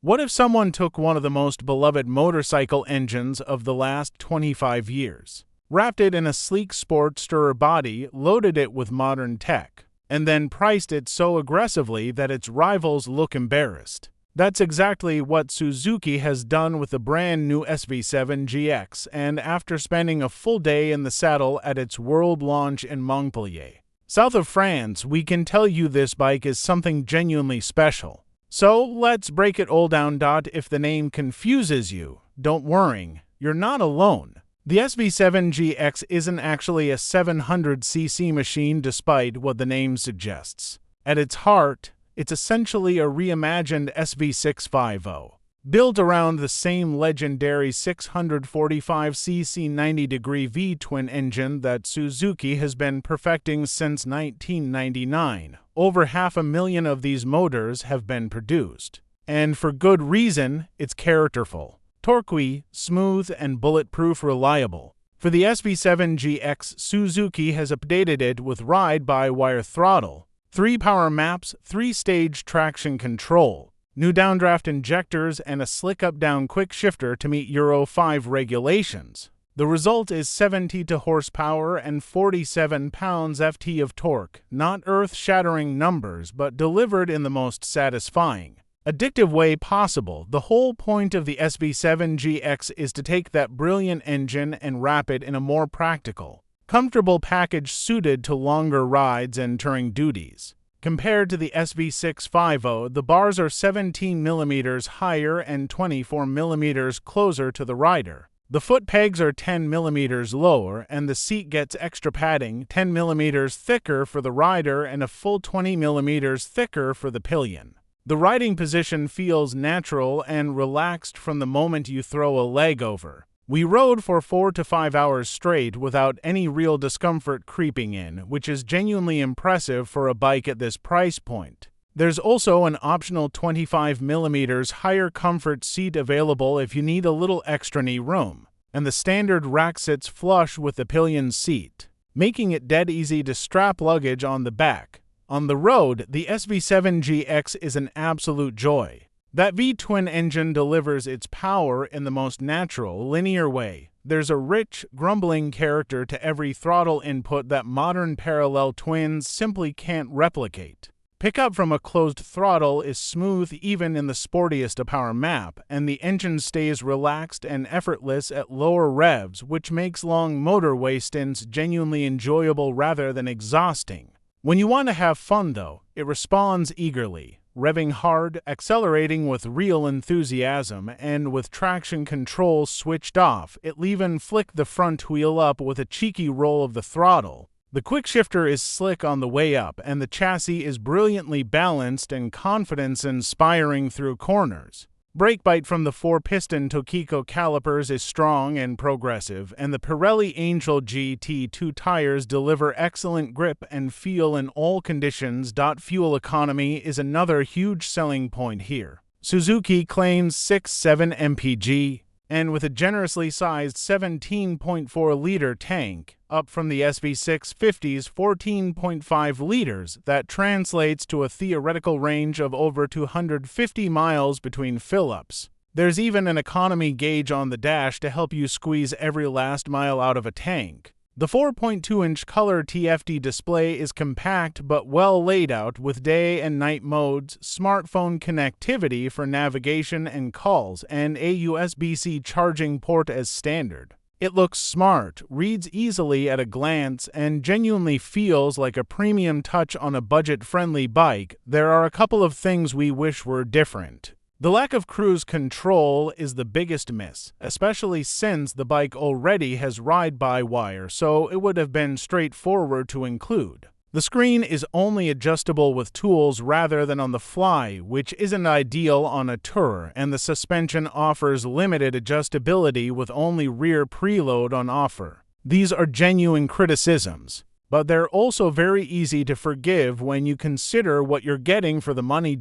What if someone took one of the most beloved motorcycle engines of the last 25 years, wrapped it in a sleek Sportster body, loaded it with modern tech, and then priced it so aggressively that its rivals look embarrassed? That's exactly what Suzuki has done with the brand new SV-7GX, and after spending a full day in the saddle at its world launch in Montpellier, south of France, we can tell you this bike is something genuinely special. So let's break it all down. If the name confuses you, don't worry, you're not alone. The SV-7GX isn't actually a 700cc machine despite what the name suggests. At its heart, it's essentially a reimagined SV-650, built around the same legendary 645cc 90-degree V-twin engine that Suzuki has been perfecting since 1999. Over 500,000 of these motors have been produced. And for good reason, it's characterful, torquey, smooth, and bulletproof reliable. For the SV-7GX, Suzuki has updated it with ride-by-wire throttle, 3 power maps, 3-stage traction control, new downdraft injectors, and a slick up-down quickshifter to meet Euro 5 regulations. The result is 72 horsepower and 47 pounds-ft of torque, not earth-shattering numbers, but delivered in the most satisfying, addictive way possible. The whole point of the SV-7GX is to take that brilliant engine and wrap it in a more practical, comfortable package suited to longer rides and touring duties. Compared to the SV-650, the bars are 17 mm higher and 24 mm closer to the rider. The foot pegs are 10 mm lower, and the seat gets extra padding, 10 mm thicker for the rider and a full 20 mm thicker for the pillion. The riding position feels natural and relaxed from the moment you throw a leg over. We rode for 4 to 5 hours straight without any real discomfort creeping in, which is genuinely impressive for a bike at this price point. There's also an optional 25 mm higher comfort seat available if you need a little extra knee room, and the standard rack sits flush with the pillion seat, making it dead easy to strap luggage on the back. On the road, the SV-7GX is an absolute joy. That V-twin engine delivers its power in the most natural, linear way. There's a rich, grumbling character to every throttle input that modern parallel twins simply can't replicate. Pickup from a closed throttle is smooth even in the sportiest of power map, and the engine stays relaxed and effortless at lower revs, which makes long motorway stints genuinely enjoyable rather than exhausting. When you want to have fun, though, it responds eagerly, revving hard, accelerating with real enthusiasm, and with traction control switched off, it'll even flick the front wheel up with a cheeky roll of the throttle. The quickshifter is slick on the way up, and the chassis is brilliantly balanced and confidence-inspiring through corners. Brake bite from the 4-piston Tokiko calipers is strong and progressive, and the Pirelli Angel GT2 tires deliver excellent grip and feel in all conditions. Fuel economy is another huge selling point here. Suzuki claims 6.7 mpg, and with a generously sized 17.4-liter tank, up from the SV650's 14.5 liters, that translates to a theoretical range of over 250 miles between fill-ups. There's even an economy gauge on the dash to help you squeeze every last mile out of a tank. The 4.2-inch color TFT display is compact but well laid out with day and night modes, smartphone connectivity for navigation and calls, and a USB-C charging port as standard. It looks smart, reads easily at a glance, and genuinely feels like a premium touch on a budget-friendly bike. There are a couple of things we wish were different. The lack of cruise control is the biggest miss, especially since the bike already has ride-by-wire, so it would have been straightforward to include. The screen is only adjustable with tools rather than on the fly, which isn't ideal on a tour, and the suspension offers limited adjustability with only rear preload on offer. These are genuine criticisms, but they're also very easy to forgive when you consider what you're getting for the money.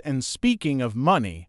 And speaking of money,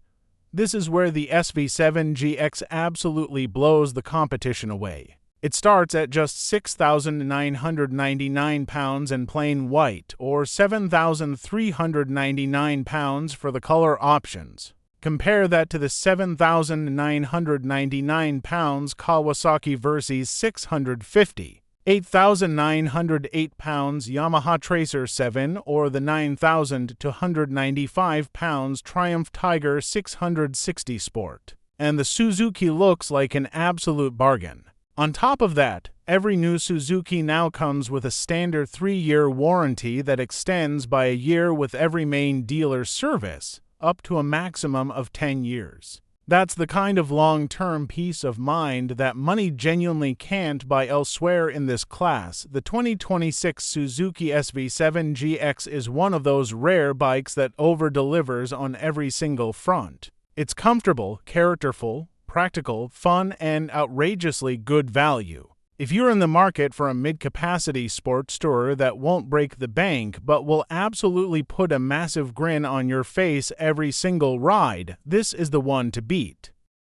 this is where the SV-7GX absolutely blows the competition away. It starts at just £6,999 in plain white, or £7,399 for the color options. Compare that to the 7,999 pounds Kawasaki Versys 650, 8,908 pounds Yamaha Tracer 7, or the 9,295 pounds Triumph Tiger 660 Sport. And the Suzuki looks like an absolute bargain. On top of that, every new Suzuki now comes with a standard 3-year warranty that extends by a year with every main dealer service, up to a maximum of 10 years. That's the kind of long-term peace of mind that money genuinely can't buy elsewhere in this class. The 2026 Suzuki SV-7GX is one of those rare bikes that over-delivers on every single front. It's comfortable, characterful, practical, fun, and outrageously good value. If you're in the market for a mid-capacity sports tourer that won't break the bank but will absolutely put a massive grin on your face every single ride, this is the one to beat.